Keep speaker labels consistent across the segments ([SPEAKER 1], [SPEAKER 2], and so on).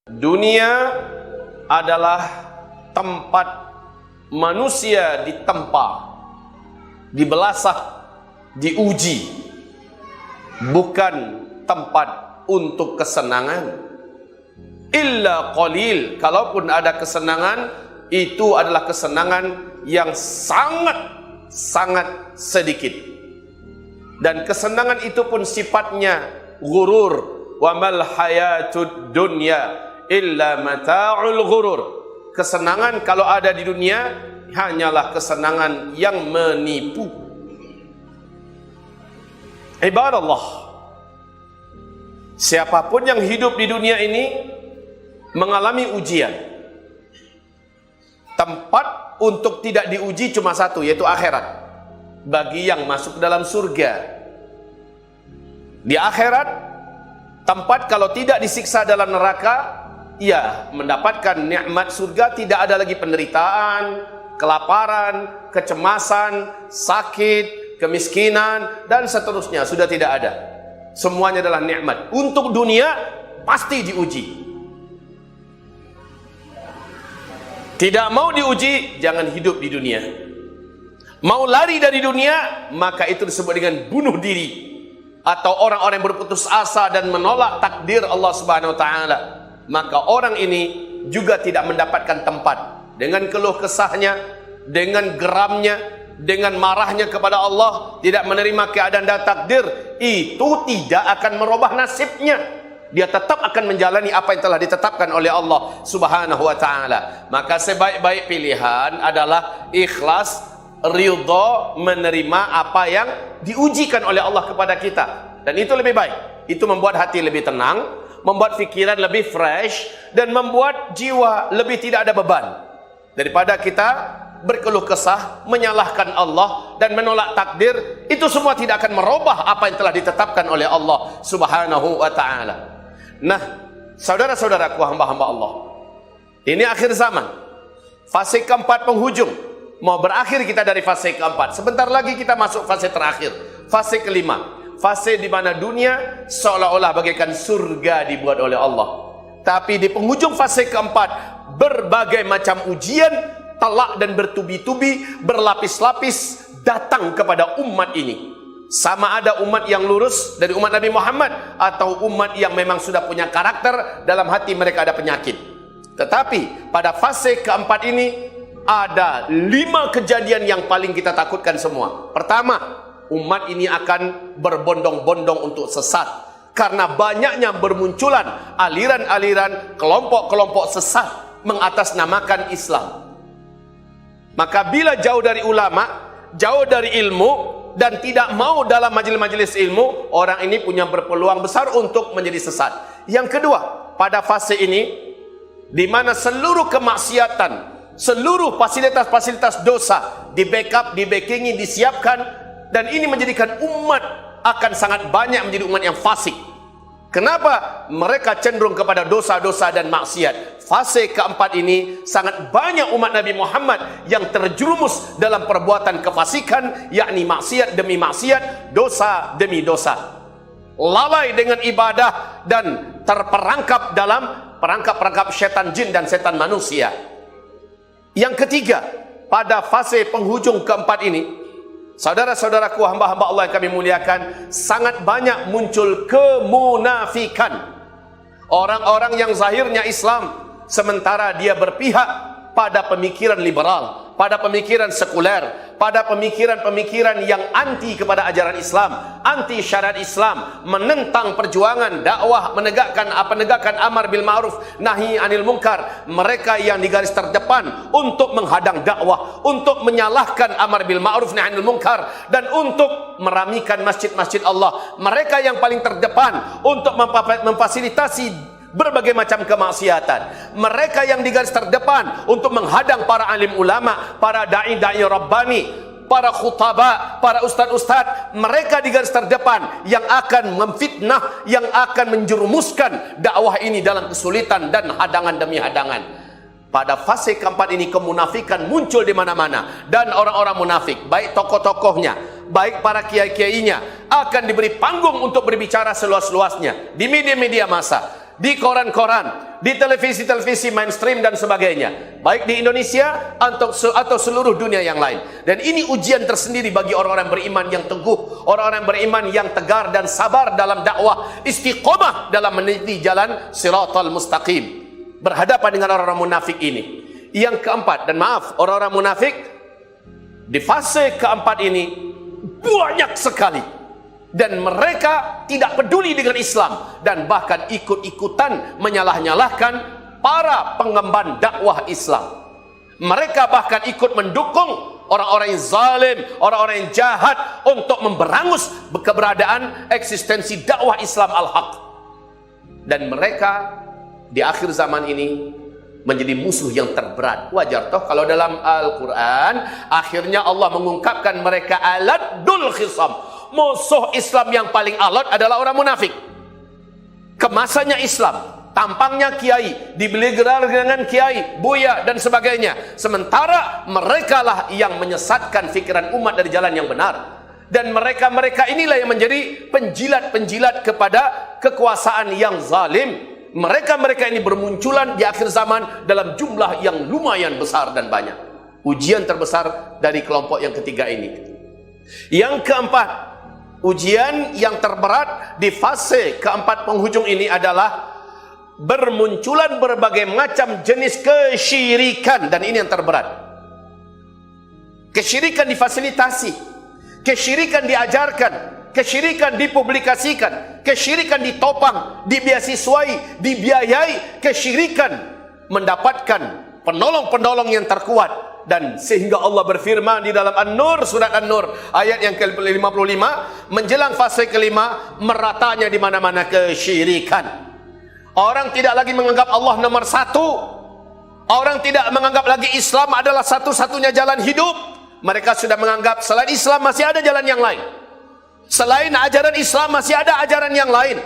[SPEAKER 1] Dunia adalah tempat manusia ditempa, dibelasah, diuji, bukan tempat untuk kesenangan. Illa qalil, kalaupun ada kesenangan, itu adalah kesenangan yang sangat sedikit. Dan kesenangan itu pun sifatnya ghurur. Wa mal hayatud dunya illa mata'ul ghurur. Kesenangan kalau ada di dunia hanyalah kesenangan yang menipu. Ibadallah, siapapun yang hidup di dunia ini mengalami ujian. Tempat untuk tidak diuji cuma satu, yaitu akhirat. Bagi yang masuk dalam surga. Di akhirat, tempat kalau tidak disiksa dalam neraka, ya, mendapatkan nikmat surga, tidak ada lagi penderitaan, kelaparan, kecemasan, sakit, kemiskinan, dan seterusnya. Sudah tidak ada. Semuanya adalah nikmat. Untuk dunia, pasti diuji. Tidak mau diuji, jangan hidup di dunia. Mau lari dari dunia, maka itu disebut dengan bunuh diri. Atau orang-orang yang berputus asa dan menolak takdir Allah Subhanahu wa Ta'ala. Maka orang ini juga tidak mendapatkan tempat. Dengan keluh kesahnya, dengan geramnya, dengan marahnya kepada Allah, tidak menerima keadaan dan takdir, itu tidak akan merubah nasibnya. Dia tetap akan menjalani apa yang telah ditetapkan oleh Allah Subhanahu wa Ta'ala. Maka sebaik-baik pilihan adalah ikhlas, ridha, menerima apa yang diujikan oleh Allah kepada kita. Dan itu lebih baik. Itu membuat hati lebih tenang, membuat pikiran lebih fresh, dan membuat jiwa lebih tidak ada beban. Daripada kita berkeluh kesah, menyalahkan Allah dan menolak takdir, itu semua tidak akan merubah apa yang telah ditetapkan oleh Allah Subhanahu wa Ta'ala. Nah, saudara-saudaraku, hamba-hamba Allah, ini akhir zaman, fase keempat penghujung. Mau berakhir kita dari fase keempat. Sebentar lagi kita masuk fase terakhir, fase kelima. Fase di mana dunia seolah-olah bagaikan surga dibuat oleh Allah. Tapi di penghujung fase keempat, berbagai macam ujian telak dan bertubi-tubi, berlapis-lapis datang kepada umat ini. Sama ada umat yang lurus dari umat Nabi Muhammad, atau umat yang memang sudah punya karakter, dalam hati mereka ada penyakit. Tetapi pada fase keempat ini ada 5 kejadian yang paling kita takutkan semua. Pertama, umat ini akan berbondong-bondong untuk sesat, karena banyaknya bermunculan aliran-aliran, kelompok-kelompok sesat mengatasnamakan Islam. Maka bila jauh dari ulama, jauh dari ilmu, dan tidak mau dalam majelis-majelis ilmu, orang ini punya berpeluang besar untuk menjadi sesat. Yang kedua, pada fase ini, di mana seluruh kemaksiatan, seluruh fasilitas-fasilitas dosa di backup, di backingi, disiapkan, dan ini menjadikan umat akan sangat banyak menjadi umat yang fasik. Kenapa? Mereka cenderung kepada dosa-dosa dan maksiat. Fase keempat ini sangat banyak umat Nabi Muhammad yang terjerumus dalam perbuatan kefasikan, yakni maksiat demi maksiat, dosa demi dosa. Lalai dengan ibadah dan terperangkap dalam perangkap-perangkap setan jin dan setan manusia. Yang ketiga, pada fase penghujung keempat ini, saudara-saudaraku, hamba-hamba Allah yang kami muliakan, sangat banyak muncul kemunafikan. Orang-orang yang zahirnya Islam, sementara dia berpihak pada pemikiran liberal, pada pemikiran sekuler, pada pemikiran-pemikiran yang anti kepada ajaran Islam, anti syariat Islam, menentang perjuangan dakwah, menegakkan amar bil ma'ruf nahi anil munkar. Mereka yang di garis terdepan untuk menghadang dakwah, untuk menyalahkan amar bil ma'ruf nahi anil munkar, dan untuk meramikan masjid-masjid Allah. Mereka yang paling terdepan untuk memfasilitasi berbagai macam kemaksiatan. Mereka yang di garis terdepan untuk menghadang para alim ulama, para da'i-da'i rabbani, para khutaba, para ustad-ustad. Mereka di garis terdepan yang akan memfitnah, yang akan menjerumuskan dakwah ini dalam kesulitan dan hadangan demi hadangan. Pada fase keempat ini kemunafikan muncul di mana-mana, dan orang-orang munafik, baik tokoh-tokohnya, baik para kiai-kiainya, akan diberi panggung untuk berbicara seluas-luasnya di media-media massa. di koran-koran, di televisi-televisi mainstream dan sebagainya, baik di Indonesia atau seluruh dunia yang lain. Dan ini ujian tersendiri bagi orang-orang beriman yang teguh, orang-orang beriman yang tegar dan sabar dalam dakwah, istiqomah dalam meniti jalan siratal mustaqim, berhadapan dengan orang-orang munafik ini. Yang keempat, dan maaf, orang-orang munafik di fase keempat ini banyak sekali, dan mereka tidak peduli dengan Islam dan bahkan ikut-ikutan menyalah-nyalahkan para pengemban dakwah Islam. Mereka bahkan ikut mendukung orang-orang yang zalim, orang-orang yang jahat untuk memberangus keberadaan eksistensi dakwah Islam al-haq. Dan mereka di akhir zaman ini menjadi musuh yang terberat. Wajar toh kalau dalam Al-Quran akhirnya Allah mengungkapkan mereka aladul khisam. Musuh Islam yang paling alot adalah orang munafik. Kemasannya Islam, tampangnya kiai, dibeli gelar dengan kiai, buya dan sebagainya. Sementara mereka lah yang menyesatkan fikiran umat dari jalan yang benar. Dan mereka inilah yang menjadi penjilat-penjilat kepada kekuasaan yang zalim. Mereka ini bermunculan di akhir zaman dalam jumlah yang lumayan besar dan banyak. Ujian terbesar dari kelompok yang ketiga ini. Yang keempat, ujian yang terberat di fase keempat penghujung ini adalah bermunculan berbagai macam jenis kesyirikan. Dan ini yang terberat. Kesyirikan difasilitasi, kesyirikan diajarkan, kesyirikan dipublikasikan, kesyirikan ditopang, dibeasiswai, dibiayai, kesyirikan mendapatkan penolong-penolong yang terkuat. Dan sehingga Allah berfirman di dalam An-Nur, surat An-Nur ayat yang ke-55, menjelang fase kelima, meratanya di mana-mana kesyirikan. Orang tidak lagi menganggap Allah nomor satu. Orang tidak menganggap lagi Islam adalah satu-satunya jalan hidup. Mereka sudah menganggap selain Islam masih ada jalan yang lain. Selain ajaran Islam masih ada ajaran yang lain.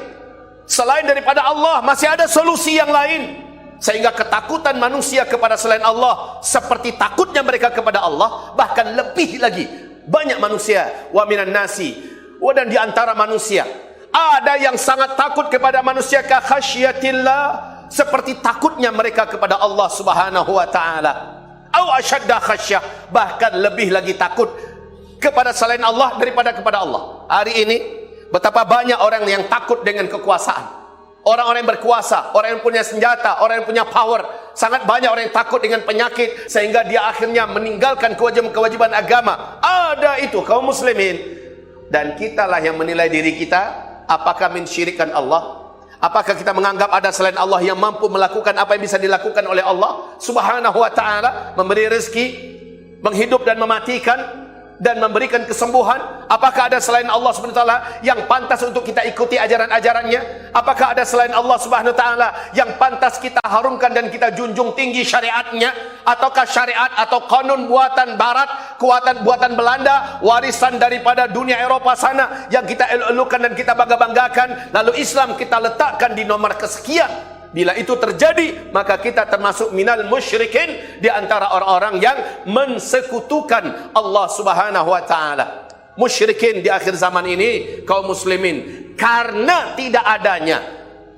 [SPEAKER 1] Selain daripada Allah masih ada solusi yang lain. Sehingga ketakutan manusia kepada selain Allah seperti takutnya mereka kepada Allah, bahkan lebih lagi. Banyak manusia, wa minan nasi, dan di antara manusia ada yang sangat takut kepada manusia ka khasyatillah, seperti takutnya mereka kepada Allah Subhanahu wa taala. Au asyadda khasyah, bahkan lebih lagi takut kepada selain Allah daripada kepada Allah. Hari ini betapa banyak orang yang takut dengan kekuasaan. Orang-orang yang berkuasa, orang yang punya senjata, orang yang punya power. Sangat banyak orang yang takut dengan penyakit, sehingga dia akhirnya meninggalkan kewajiban-kewajiban agama. Ada itu kaum muslimin. Dan kitalah yang menilai diri kita, apakah mensyirikkan Allah? Apakah kita menganggap ada selain Allah yang mampu melakukan apa yang bisa dilakukan oleh Allah Subhanahu wa ta'ala? Memberi rezeki, menghidup dan mematikan, dan memberikan kesembuhan. Apakah ada selain Allah Subhanahu wa taala yang pantas untuk kita ikuti ajaran-ajarannya? Apakah ada selain Allah Subhanahu wa taala yang pantas kita harumkan dan kita junjung tinggi syariatnya? Ataukah syariat atau kanun buatan barat, kuatan buatan Belanda, warisan daripada dunia Eropa sana yang kita elok-elokkan dan kita bangga-banggakan, lalu Islam kita letakkan di nomor kesekian? Bila itu terjadi, maka kita termasuk minal musyrikin, di antara orang-orang yang mensekutukan Allah Subhanahu wa taala. Musyrikin di akhir zaman ini kaum muslimin, karena tidak adanya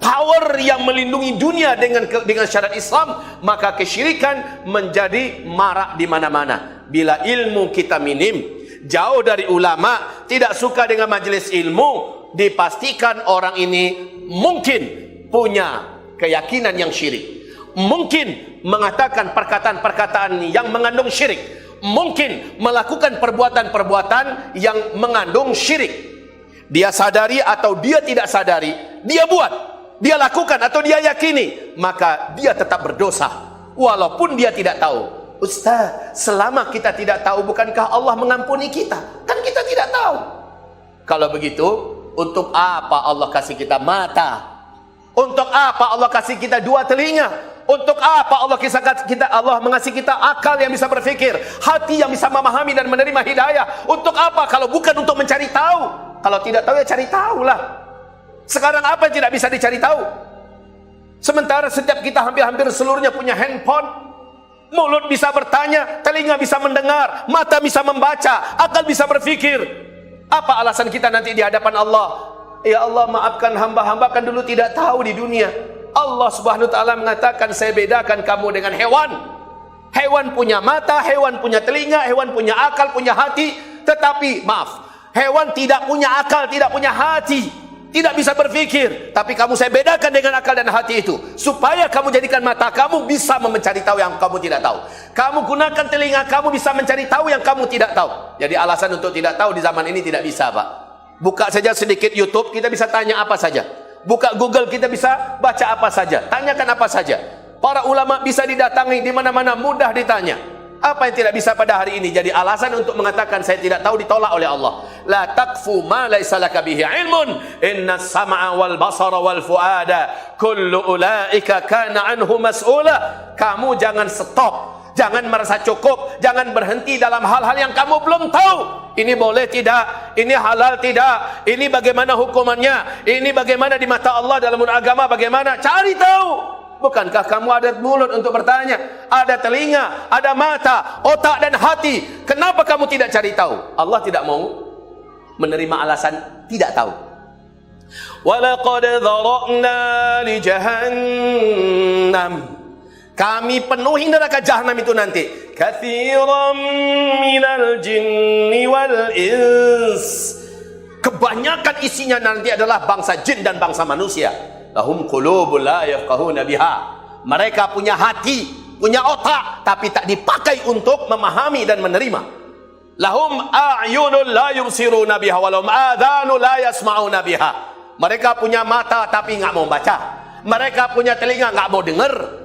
[SPEAKER 1] power yang melindungi dunia dengan syariat Islam, maka kesyirikan menjadi marak di mana-mana. Bila ilmu kita minim, jauh dari ulama, tidak suka dengan majelis ilmu, dipastikan orang ini mungkin punya keyakinan yang syirik, mungkin mengatakan perkataan-perkataan yang mengandung syirik, mungkin melakukan perbuatan-perbuatan yang mengandung syirik. Dia sadari atau dia tidak sadari, dia buat, dia lakukan atau dia yakini, maka dia tetap berdosa walaupun dia tidak tahu. Ustaz, selama kita tidak tahu, bukankah Allah mengampuni kita? Kan kita tidak tahu. Kalau begitu, untuk apa Allah kasih kita mata? Untuk apa Allah kasih kita dua telinga? Untuk apa Allah mengasihi kita akal yang bisa berfikir, hati yang bisa memahami dan menerima hidayah? Untuk apa kalau bukan untuk mencari tahu? Kalau tidak tahu ya cari tahulah. Sekarang apa yang tidak bisa dicari tahu? Sementara setiap kita hampir-hampir seluruhnya punya handphone. Mulut bisa bertanya, telinga bisa mendengar, mata bisa membaca, akal bisa berfikir. Apa alasan kita nanti di hadapan Allah? Ya Allah, maafkan hamba-hamba kan dulu tidak tahu di dunia. Allah Subhanahu wa taala mengatakan, saya bedakan kamu dengan hewan. Hewan punya mata, hewan punya telinga, hewan punya akal, punya hati. Tetapi maaf, hewan tidak punya akal, tidak punya hati, tidak bisa berpikir. Tapi kamu saya bedakan dengan akal dan hati itu, supaya kamu jadikan mata kamu bisa mencari tahu yang kamu tidak tahu. Kamu gunakan telinga kamu bisa mencari tahu yang kamu tidak tahu. Jadi alasan untuk tidak tahu di zaman ini tidak bisa, Pak. Buka saja sedikit YouTube, kita bisa tanya apa saja. Buka Google, kita bisa baca apa saja, tanyakan apa saja. Para ulama bisa didatangi di mana-mana, mudah ditanya. Apa yang tidak bisa pada hari ini jadi alasan untuk mengatakan saya tidak tahu, ditolak oleh Allah. La taqfu ma laysa laka bihi ilmun, inna sam'a wal basara wal fuada kullu ulaika kana anhu mas'ula. Kamu jangan stop, jangan merasa cukup, jangan berhenti dalam hal-hal yang kamu belum tahu. Ini boleh tidak, ini halal tidak, ini bagaimana hukumannya, ini bagaimana di mata Allah dalam agama, bagaimana, cari tahu. Bukankah kamu ada mulut untuk bertanya, ada telinga, ada mata, otak dan hati? Kenapa kamu tidak cari tahu? Allah tidak mau menerima alasan tidak tahu. Walaqad dzara'na li jahannam. Kami penuhi neraka jahanam itu nanti. Katsiran minal jinni wal ins. Kebanyakan isinya nanti adalah bangsa jin dan bangsa manusia. Lahum qulubun la yafqahuna biha. Mereka punya hati, punya otak, tapi tak dipakai untuk memahami dan menerima. Lahum a'yunun la yubsiruna biha wa lahum adhanu la yasma'una biha. Mereka punya mata tapi enggak mau baca. Mereka punya telinga enggak mau dengar.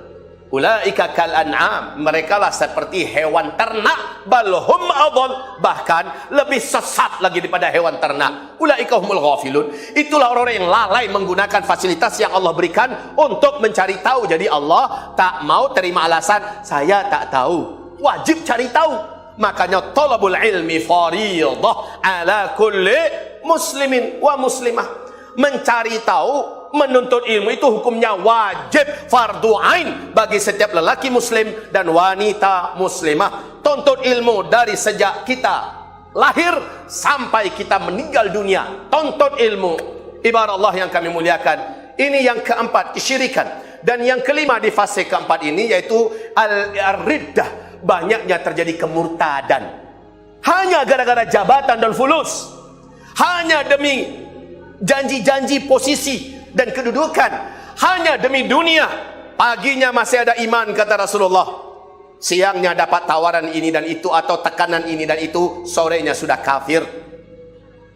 [SPEAKER 1] Ulaika kal an'am. Mereka lah seperti hewan ternak, balhum adall, bahkan lebih sesat lagi daripada hewan ternak. Ulaika humul ghafilun. Itulah orang-orang yang lalai menggunakan fasilitas yang Allah berikan untuk mencari tahu. Jadi Allah tak mau terima alasan saya tak tahu. Wajib cari tahu. Makanya talabul ilmi fariidah ala kulli muslimin wa muslimah. Mencari tahu, menuntut ilmu itu hukumnya wajib, fardu ain bagi setiap lelaki muslim dan wanita muslimah. Tuntut ilmu dari sejak kita lahir sampai kita meninggal dunia. Tuntut ilmu. Ibarat Allah yang kami muliakan. Ini yang keempat, kesyirikan. Dan yang kelima di fase keempat ini yaitu al-riddah. Banyaknya terjadi kemurtadan. Hanya gara-gara jabatan dan fulus. Hanya demi janji-janji posisi dan kedudukan, hanya demi dunia. Paginya masih ada iman kata Rasulullah, siangnya dapat tawaran ini dan itu atau tekanan ini dan itu, sorenya sudah kafir.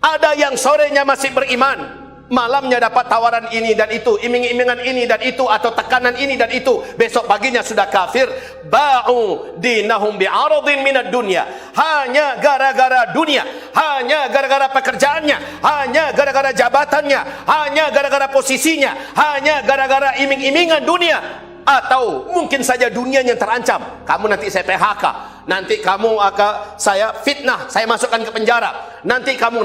[SPEAKER 1] Ada yang sorenya masih beriman, malamnya dapat tawaran ini dan itu, iming-imingan ini dan itu atau tekanan ini dan itu, besok paginya sudah kafir. Ba'u dinahum bi'aradin minad dunya. Hanya gara-gara dunia, hanya gara-gara pekerjaannya, hanya gara-gara jabatannya, hanya gara-gara posisinya, hanya gara-gara iming-imingan dunia. Atau mungkin saja dunianya terancam. Kamu nanti saya PHK, nanti kamu akan saya fitnah, saya masukkan ke penjara, nanti kamu,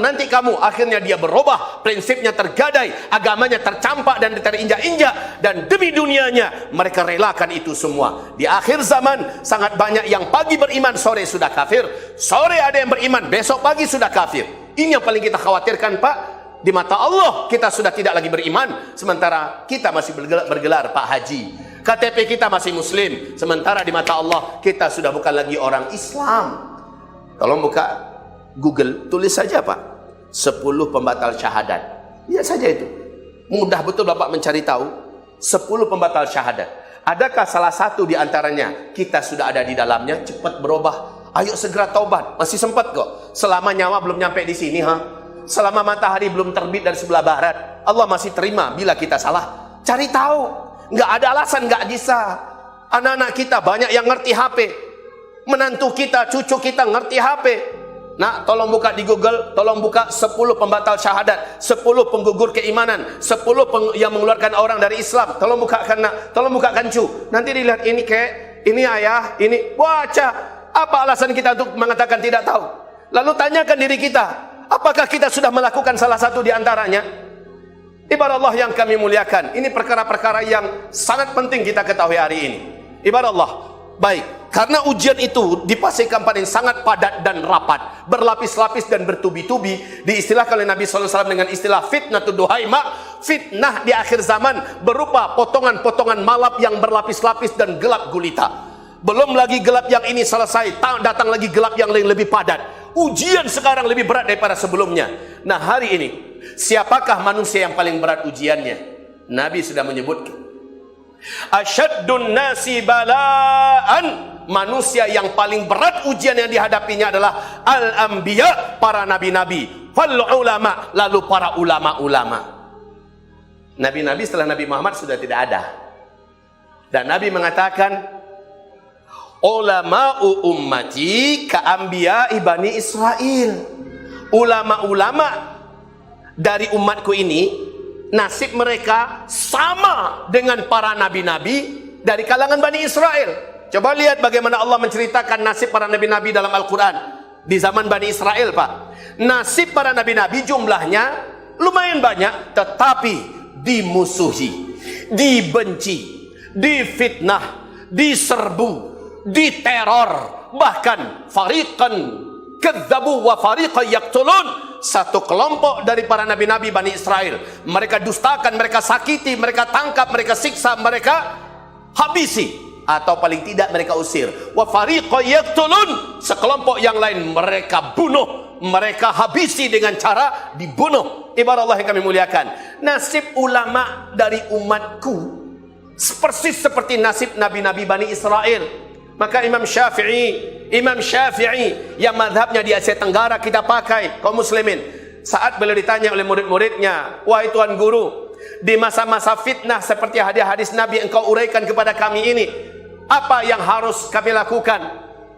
[SPEAKER 1] akhirnya dia berubah, prinsipnya tergadai, agamanya tercampak dan terinjak-injak, dan demi dunianya mereka relakan itu semua. Di akhir zaman sangat banyak yang pagi beriman, sore sudah kafir. Sore ada yang beriman, besok pagi sudah kafir. Ini yang paling kita khawatirkan, Pak. Di mata Allah kita sudah tidak lagi beriman, sementara kita masih bergelar Pak Haji. KTP kita masih muslim, sementara di mata Allah kita sudah bukan lagi orang Islam. Tolong buka Google, tulis saja Pak, 10 pembatal syahadat. Lihat saja itu. Mudah betul Bapak mencari tahu. 10 pembatal syahadat. Adakah salah satu di antaranya kita sudah ada di dalamnya? Cepat berubah. Ayo segera taubat. Masih sempat kok. Selama nyawa belum nyampe di sini, selama matahari belum terbit dari sebelah barat, Allah masih terima bila kita salah. Cari tahu. Nggak ada alasan, nggak bisa. Anak-anak kita banyak yang ngerti HP. Menantu kita, cucu kita ngerti HP. Nah, tolong buka di Google, tolong buka 10 pembatal syahadat, 10 penggugur keimanan, 10 yang mengeluarkan orang dari Islam. Tolong bukakan, nak. Tolong bukakan cu. Nanti dilihat ini kek, ini ayah, ini. Baca. Apa alasan kita untuk mengatakan tidak tahu? Lalu tanyakan diri kita, apakah kita sudah melakukan salah satu di antaranya? Ibarat Allah yang kami muliakan, ini perkara-perkara yang sangat penting kita ketahui hari ini. Ibarat Allah, baik, Karena ujian itu dipastikan pada yang sangat padat dan rapat, berlapis-lapis dan bertubi-tubi. Diistilahkan oleh Nabi SAW dengan istilah fitnatul duhaima. Fitnah di akhir zaman berupa potongan-potongan malap yang berlapis-lapis dan gelap gulita. Belum lagi gelap yang ini selesai, datang lagi gelap yang lain lebih padat. Ujian sekarang lebih berat daripada sebelumnya. Nah, hari ini siapakah manusia yang paling berat ujiannya? Nabi sudah menyebutkan, asyaddun nasi balaan, manusia yang paling berat ujian yang dihadapinya adalah al-anbiya, para nabi-nabi, fal ulama, lalu para ulama-ulama. Nabi-nabi setelah Nabi Muhammad sudah tidak ada. Dan Nabi mengatakan, ulama'u ummati ka'anbiya'i bani Israel. Ulama-ulama dari umatku ini, nasib mereka sama dengan para nabi-nabi dari kalangan Bani Israel. Coba lihat bagaimana Allah menceritakan nasib para nabi-nabi dalam Al-Quran di zaman Bani Israel, Pak. Nasib para nabi-nabi jumlahnya lumayan banyak, tetapi dimusuhi, dibenci, difitnah, diserbu, diteror, bahkan fariqan kadzabu wa fariqan yaqtulun. Satu kelompok dari para nabi-nabi Bani Israel, mereka dustakan, mereka sakiti, mereka tangkap, mereka siksa, mereka habisi, atau paling tidak mereka usir. Wa fariqan yaqtulun, sekelompok yang lain mereka bunuh, mereka habisi dengan cara dibunuh. Ibarat Allah yang kami muliakan, nasib ulama dari umatku persis seperti nasib nabi-nabi Bani Israel. Maka Imam Syafi'i yang madhabnya di Asia Tenggara kita pakai, kaum muslimin, saat beliau ditanya oleh murid-muridnya, wahai Tuan Guru, di masa-masa fitnah seperti hadis-hadis Nabi engkau uraikan kepada kami ini, apa yang harus kami lakukan?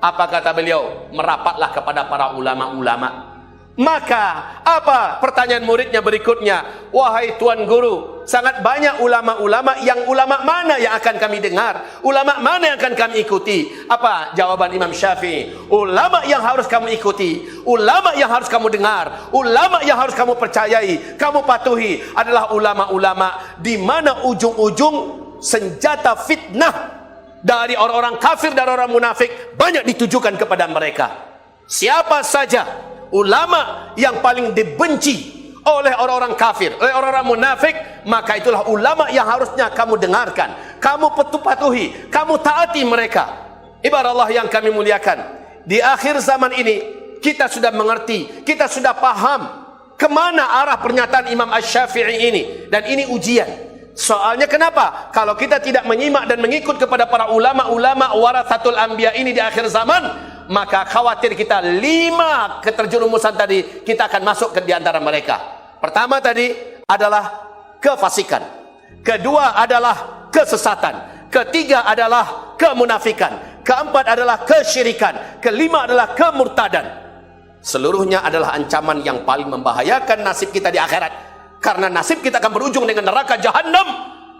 [SPEAKER 1] Apa kata beliau? Merapatlah kepada para ulama-ulama. Maka apa pertanyaan muridnya berikutnya? Wahai Tuan Guru, sangat banyak ulama-ulama, yang ulama mana yang akan kami dengar? Ulama mana yang akan kami ikuti? Apa jawaban Imam Syafi'i? Ulama yang harus kamu ikuti, ulama yang harus kamu dengar, ulama yang harus kamu percayai, kamu patuhi adalah ulama-ulama di mana ujung-ujung senjata fitnah dari orang-orang kafir dan orang munafik banyak ditujukan kepada mereka. Siapa saja ulama yang paling dibenci oleh orang-orang kafir, oleh orang-orang munafik, maka itulah ulama yang harusnya kamu dengarkan, kamu patuhi, kamu taati mereka. Ibarat Allah yang kami muliakan, di akhir zaman ini kita sudah mengerti, kita sudah paham kemana arah pernyataan Imam Asy-Syafi'i ini. Dan ini ujian. Soalnya kenapa? Kalau kita tidak menyimak dan mengikut kepada para ulama-ulama warathatul anbiya ini di akhir zaman, maka khawatir kita 5 keterjerumusan tadi, kita akan masuk ke di antara mereka. Pertama tadi adalah kefasikan, kedua adalah kesesatan, ketiga adalah kemunafikan, keempat adalah kesyirikan, kelima adalah kemurtadan. Seluruhnya adalah ancaman yang paling membahayakan nasib kita di akhirat. Karena nasib kita akan berujung dengan neraka Jahannam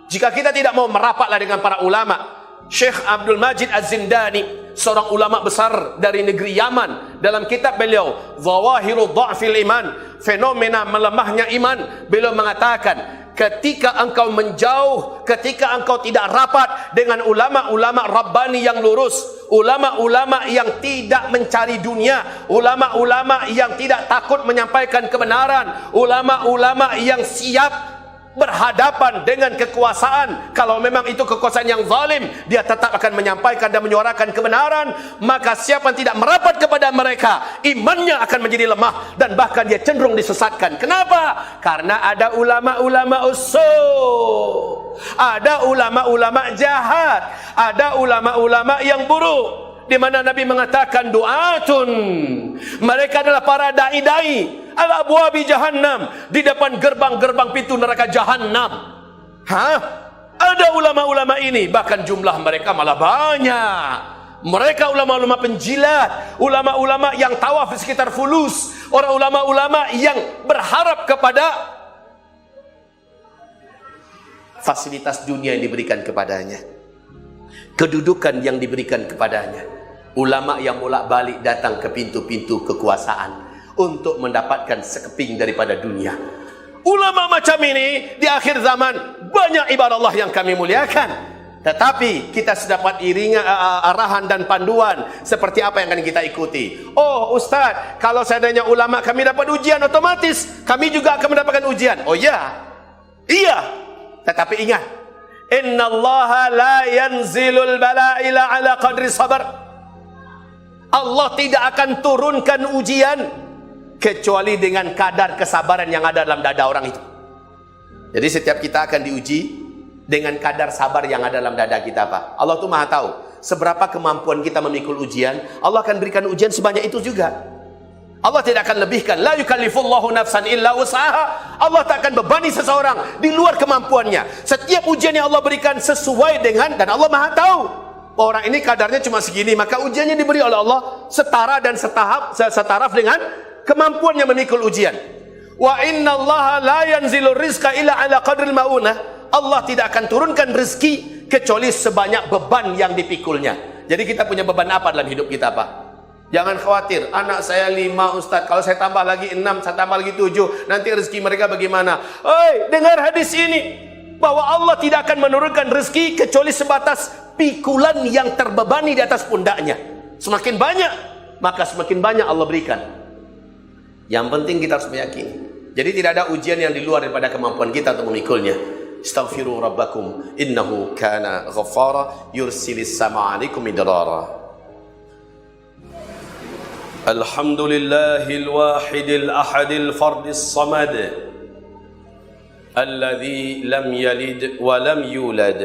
[SPEAKER 1] jika kita tidak mau merapatlah dengan para ulama. Syekh Abdul Majid Az-Zindani, seorang ulama besar dari negeri Yaman, dalam kitab beliau Zawahiru Dha'fil Iman, fenomena melemahnya iman, beliau mengatakan, ketika engkau menjauh, ketika engkau tidak rapat dengan ulama-ulama Rabbani yang lurus, ulama-ulama yang tidak mencari dunia, ulama-ulama yang tidak takut menyampaikan kebenaran, ulama-ulama yang siap berhadapan dengan kekuasaan. Kalau memang itu kekuasaan yang zalim, dia tetap akan menyampaikan dan menyuarakan kebenaran. Maka siapa yang tidak merapat kepada mereka, imannya akan menjadi lemah dan bahkan dia cenderung disesatkan. Kenapa? Karena ada ulama-ulama usul, ada ulama-ulama jahat, ada ulama-ulama yang buruk, di mana Nabi mengatakan du'atun, mereka adalah para dai-dai ala abwabi jahannam, di depan gerbang-gerbang pintu neraka jahannam. Ada ulama-ulama ini, bahkan jumlah mereka malah banyak. Mereka ulama-ulama penjilat, ulama-ulama yang tawaf di sekitar fulus, orang ulama-ulama yang berharap kepada fasilitas dunia yang diberikan kepadanya, kedudukan yang diberikan kepadanya. Ulama yang bolak-balik datang ke pintu-pintu kekuasaan untuk mendapatkan sekeping daripada dunia. Ulama macam ini di akhir zaman banyak, ibarat Allah yang kami muliakan. Tetapi kita sudah dapat arahan dan panduan seperti apa yang akan kita ikuti. Oh Ustaz, kalau seandainya ulama kami dapat ujian, otomatis kami juga akan mendapatkan ujian. Oh iya, iya. Tetapi ingat, innallaha la yanzilul bala'ila ala qadri sabar. Allah tidak akan turunkan ujian kecuali dengan kadar kesabaran yang ada dalam dada orang itu. Jadi setiap kita akan diuji dengan kadar sabar yang ada dalam dada kita, Pak. Allah tuh maha tahu seberapa kemampuan kita memikul ujian. Allah akan berikan ujian sebanyak itu juga. Allah tidak akan lebihkan. La yukallifullahu nafsan illa wus'aha. Allah tak akan bebani seseorang di luar kemampuannya. Setiap ujian yang Allah berikan sesuai dengan, dan Allah maha tahu orang ini kadarnya cuma segini, maka ujiannya diberi oleh Allah setara dan setaraf dengan kemampuannya memikul ujian. Wa innallaha la yanzilur rizqa illa ala qadril maunah. Allah tidak akan turunkan rezeki kecuali sebanyak beban yang dipikulnya. Jadi kita punya beban apa dalam hidup kita, Pak? Jangan khawatir, anak saya 5 Ustaz, kalau saya tambah lagi 6, saya tambah lagi 7, nanti rezeki mereka bagaimana? Oi, dengar hadis ini, bahwa Allah tidak akan menurunkan rezeki kecuali sebatas pikulan yang terbebani di atas pundaknya. Semakin banyak, maka semakin banyak Allah berikan. Yang penting kita harus meyakini. Jadi tidak ada ujian yang di luar daripada kemampuan kita untuk memikulnya. Astaghfiru rabbakum innahu kana ghaffara yursilis sama alaikum midrara. Alhamdulillahil wahidil ahadil fardis samad alladhi lam yalid wa lam yulad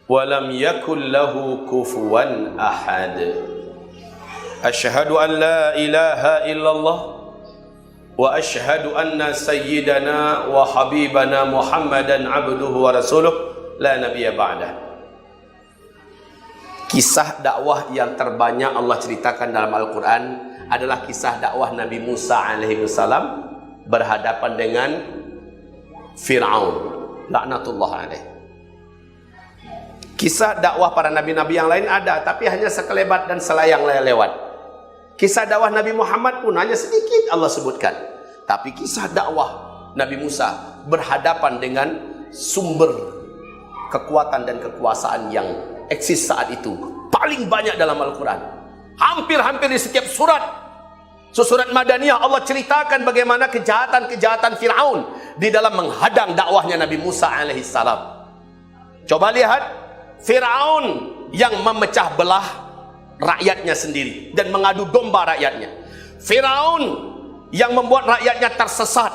[SPEAKER 1] wa lam yakul lahu kufuwan ahad. Asyhadu an la ilaha illallah wa asyhadu anna sayyidana wa habibana Muhammadan abduhu wa rasuluh la nabiyya ba'dah. Kisah dakwah yang terbanyak Allah ceritakan dalam Al-Quran adalah kisah dakwah Nabi Musa alaihi salam berhadapan dengan Fir'aun laknatullah alaih. Kisah dakwah para nabi-nabi yang lain ada, tapi hanya sekelebat dan selayang lewat. Kisah dakwah Nabi Muhammad pun hanya sedikit Allah sebutkan. Tapi kisah dakwah Nabi Musa berhadapan dengan sumber kekuatan dan kekuasaan yang eksis saat itu paling banyak dalam Al-Quran. Hampir-hampir di setiap surat Madaniyah Allah ceritakan bagaimana kejahatan-kejahatan Fir'aun di dalam menghadang dakwahnya Nabi Musa alaihissalam. Coba lihat Fir'aun yang memecah belah rakyatnya sendiri dan mengadu domba rakyatnya. Firaun yang membuat rakyatnya tersesat.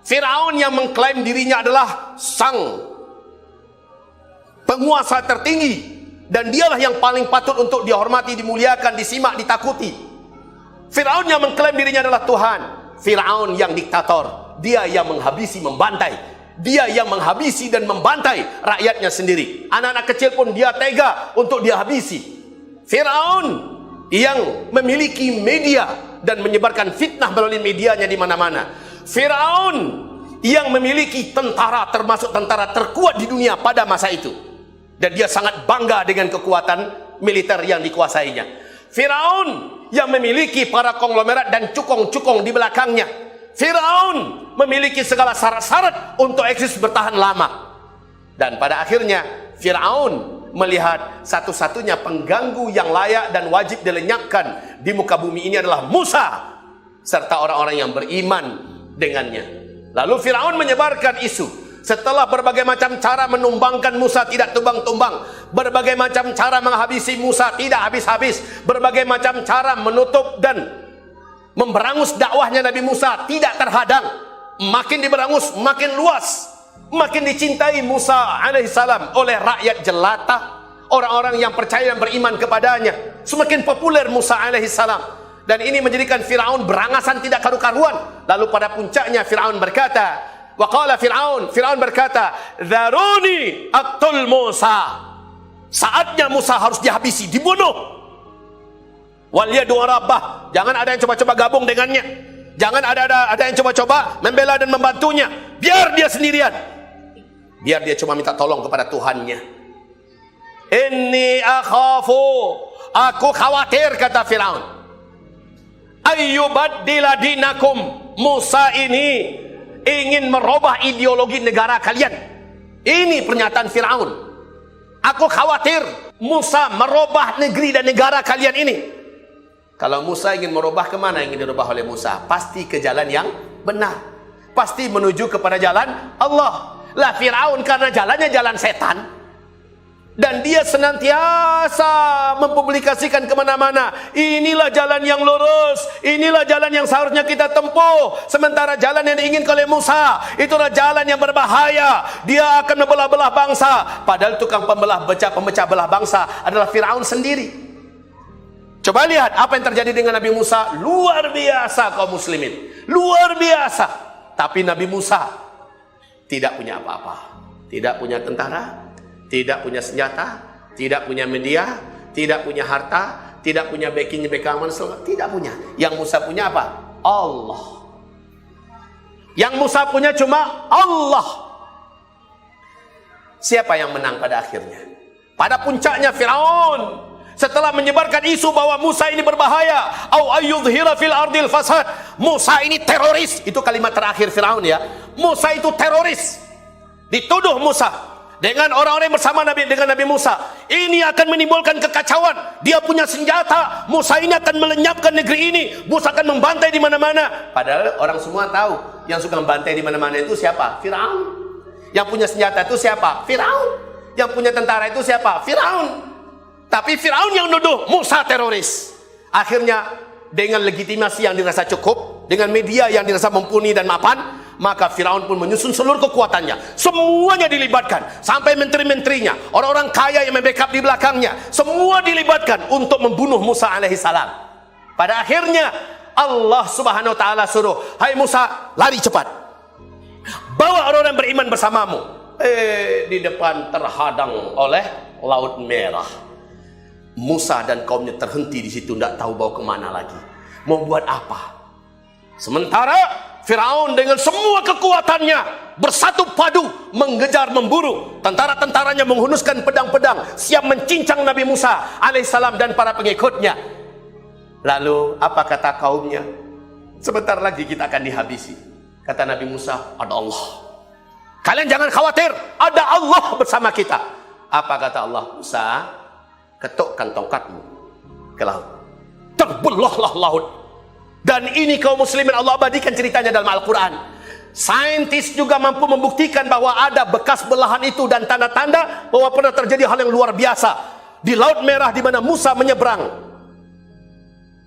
[SPEAKER 1] Firaun yang mengklaim dirinya adalah sang penguasa tertinggi dan dialah yang paling patut untuk dihormati, dimuliakan, disimak, ditakuti. Firaun yang mengklaim dirinya adalah Tuhan. Firaun yang diktator, dia yang menghabisi, membantai. Dia yang menghabisi dan membantai rakyatnya sendiri. Anak-anak kecil pun dia tega untuk dia habisi. Fir'aun yang memiliki media dan menyebarkan fitnah melalui medianya di mana-mana. Fir'aun yang memiliki tentara, termasuk tentara terkuat di dunia pada masa itu. Dan dia sangat bangga dengan kekuatan militer yang dikuasainya. Fir'aun yang memiliki para konglomerat dan cukong-cukong di belakangnya. Fir'aun memiliki segala syarat-syarat untuk eksis bertahan lama. Dan pada akhirnya Fir'aun melihat satu-satunya pengganggu yang layak dan wajib dilenyapkan di muka bumi ini adalah Musa serta orang-orang yang beriman dengannya. Lalu Fir'aun menyebarkan isu. Setelah berbagai macam cara menumbangkan Musa tidak tumbang-tumbang, berbagai macam cara menghabisi Musa tidak habis-habis, berbagai macam cara menutup dan memberangus dakwahnya Nabi Musa tidak terhadang, makin diberangus makin luas. Makin dicintai Musa alaihissalam oleh rakyat jelata, orang-orang yang percaya dan beriman kepadanya. Semakin populer Musa alaihissalam. Dan ini menjadikan Fir'aun berangasan tidak karu-karuan. Lalu pada puncaknya Fir'aun berkata, waqala Fir'aun berkata, "Dharuni aqtul Musa." Saatnya Musa harus dihabisi, dibunuh. Wal yadu rabbah. Jangan ada yang coba-coba gabung dengannya. Jangan ada yang coba-coba membela dan membantunya. Biar dia sendirian. Biar dia cuma minta tolong kepada Tuhannya. Inni akhafu, aku khawatir, kata Fir'aun, ayyubaddila dinakum. Musa ini ingin merubah ideologi negara kalian. Ini pernyataan Fir'aun. Aku khawatir Musa merubah negeri dan negara kalian ini. Kalau Musa ingin merubah, kemana ingin dirubah oleh Musa? Pasti ke jalan yang benar, pasti menuju kepada jalan Allah. Lah Fir'aun karena jalannya jalan setan, dan dia senantiasa mempublikasikan kemana-mana, inilah jalan yang lurus, inilah jalan yang seharusnya kita tempuh. Sementara jalan yang diinginkan oleh Musa, itulah jalan yang berbahaya. Dia akan membelah-belah bangsa. Padahal tukang pemecah belah bangsa adalah Fir'aun sendiri. Coba lihat apa yang terjadi dengan Nabi Musa. Luar biasa kaum muslimin, luar biasa. Tapi Nabi Musa tidak punya apa-apa. Tidak punya tentara, tidak punya senjata, tidak punya media, tidak punya harta, tidak punya backing aman, tidak punya. Yang Musa punya apa? Allah. Yang Musa punya cuma Allah. Siapa yang menang pada akhirnya? Pada puncaknya Fir'aun, setelah menyebarkan isu bahwa Musa ini berbahaya, au ayyudhira fil ardil fasad, Musa ini teroris. Itu kalimat terakhir Fir'aun ya. Musa itu teroris. Dituduh Musa dengan orang-orang yang bersama dengan Nabi Musa, ini akan menimbulkan kekacauan. Dia punya senjata, Musa ini akan melenyapkan negeri ini, Musa akan membantai di mana-mana. Padahal orang semua tahu yang suka membantai di mana-mana itu siapa? Fir'aun. Yang punya senjata itu siapa? Fir'aun. Yang punya tentara itu siapa? Fir'aun. Tapi Fir'aun yang nuduh Musa teroris. Akhirnya dengan legitimasi yang dirasa cukup, dengan media yang dirasa mumpuni dan mapan, maka Fir'aun pun menyusun seluruh kekuatannya. Semuanya dilibatkan, sampai menteri-menterinya, orang-orang kaya yang membackup di belakangnya, semua dilibatkan untuk membunuh Musa alaihissalam. Pada akhirnya Allah subhanahu wa ta'ala suruh, hai Musa, lari cepat, bawa orang-orang beriman bersamamu. Di depan terhadang oleh Laut Merah. Musa dan kaumnya terhenti di situ, tidak tahu bawa kemana lagi, mau buat apa. Sementara Fir'aun dengan semua kekuatannya bersatu padu mengejar, memburu. Tentara-tentaranya menghunuskan pedang-pedang, siap mencincang Nabi Musa alaihissalam dan para pengikutnya. Lalu apa kata kaumnya? Sebentar lagi kita akan dihabisi. Kata Nabi Musa, ada Allah. Kalian jangan khawatir, ada Allah bersama kita. Apa kata Allah? Musa, ketukkan tongkatmu ke laut. Terbelahlah laut. Dan ini kaum muslimin Allah abadikan ceritanya dalam Al-Quran. Saintis juga mampu membuktikan bahwa ada bekas belahan itu dan tanda-tanda bahwa pernah terjadi hal yang luar biasa di Laut Merah di mana Musa menyeberang.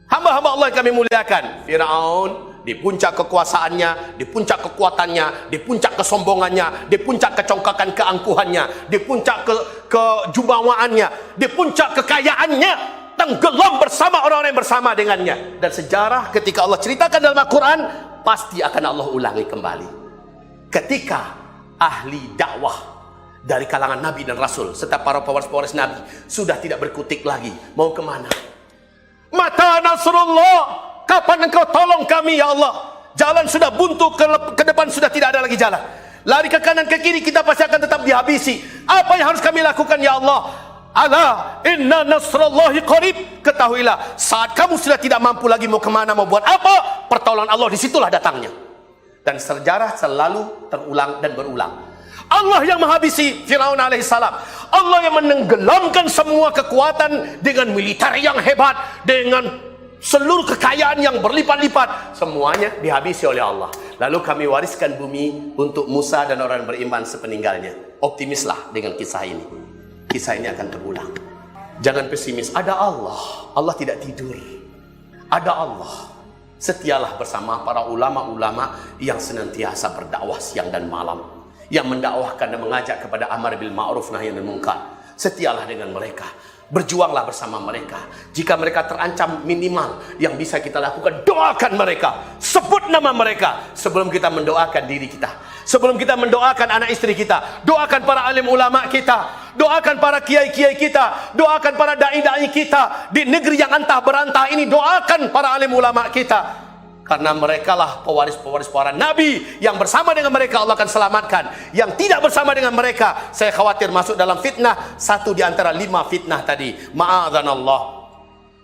[SPEAKER 1] Hamba-hamba Allah yang kami muliakan, Fir'aun di puncak kekuasaannya, di puncak kekuatannya, di puncak kesombongannya, di puncak kecongkakan keangkuhannya, di puncak kejumawaannya, di puncak kekayaannya, tenggelam bersama orang-orang yang bersama dengannya. Dan sejarah ketika Allah ceritakan dalam Al-Quran, pasti akan Allah ulangi kembali. Ketika ahli dakwah dari kalangan Nabi dan Rasul serta para pewaris-pewaris Nabi sudah tidak berkutik lagi, mau kemana? Mata Nasrullah, kapan engkau tolong kami ya Allah? Jalan sudah buntu, ke depan sudah tidak ada lagi jalan. Lari ke kanan ke kiri kita pasti akan tetap dihabisi. Apa yang harus kami lakukan ya Allah? Ala inna nasrallahi qarib. Ketahuilah, saat kamu sudah tidak mampu lagi mau kemana, mau buat apa, pertolongan Allah disitulah datangnya. Dan sejarah selalu terulang dan berulang. Allah yang menghabisi Fir'aun alaihissalam. Allah yang menenggelamkan semua kekuatan dengan militer yang hebat, dengan seluruh kekayaan yang berlipat-lipat, semuanya dihabisi oleh Allah. Lalu kami wariskan bumi untuk Musa dan orang beriman sepeninggalnya. Optimislah dengan kisah ini. Kisah ini akan terulang. Jangan pesimis. Ada Allah. Allah tidak tidur. Ada Allah. Setialah bersama para ulama-ulama yang senantiasa berdakwah siang dan malam, yang mendakwahkan dan mengajak kepada amar bil ma'ruf nahi anil munkar. Setialah dengan mereka. Berjuanglah bersama mereka. Jika mereka terancam, minimal yang bisa kita lakukan, doakan mereka, sebut nama mereka sebelum kita mendoakan diri kita, sebelum kita mendoakan anak istri kita. Doakan para alim ulama kita, doakan para kiai-kiai kita, doakan para dai-dai kita di negeri yang antah berantah ini. Doakan para alim ulama kita, karena mereka lah pewaris-pewaris para nabi. Yang bersama dengan mereka Allah akan selamatkan. Yang tidak bersama dengan mereka, saya khawatir masuk dalam fitnah. Satu di antara 5 fitnah tadi. Ma'adzanallah.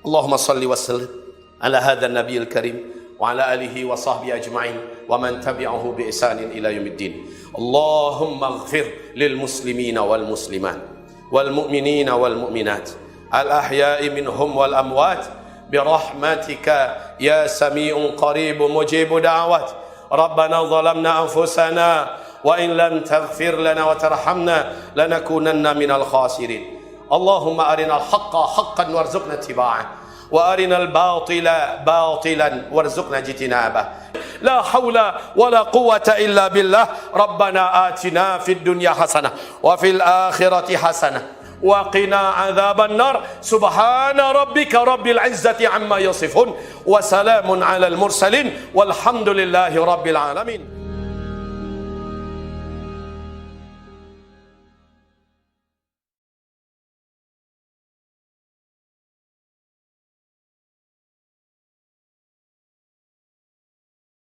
[SPEAKER 1] Allahumma salli wa sallim ala hadha nabiyil karim wa ala alihi wa sahbihi ajma'in wa man tabi'ahu bi ihsanin ila yaumiddin. Allahumma ighfir lil muslimina wal muslimat والمؤمنين والمؤمنات الأحياء منهم والأموات برحمتك يا سميع قريب مجيب دعوات. ربنا ظلمنا أنفسنا وإن لم تغفر لنا وترحمنا لنكونن من الخاسرين. اللهم أرنا الحق حقا وارزقنا اتباعه وأرنا الباطل باطلا وارزقنا اجتنابه. لا حول ولا قوة إلا بالله. ربنا آتنا في الدنيا حسنة وفي الآخرة حسنة وقنا عذاب النار. سبحان ربك رب العزة عما يصفون وسلام على المرسلين والحمد لله رب العالمين.